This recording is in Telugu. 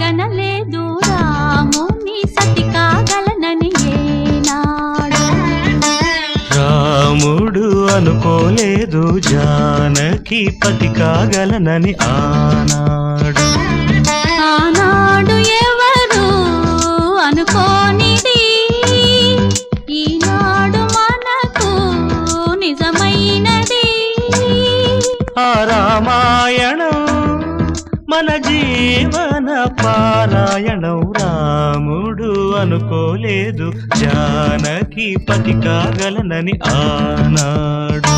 గనలేదు రాముని సతి కాగలనని ఏనాడు. రాముడు అనుకోలేదు జానకి పతి కాగలనని ఆనాడు. ఆనాడు ఎవరు అనుకోనిది ఈనాడు మనకు నిజమైనది. ఆ రామాయణం మన జీవన పారాయణం. రాముడు అనుకోలేదు జానకి పతి కాగలనని ఆనాడు.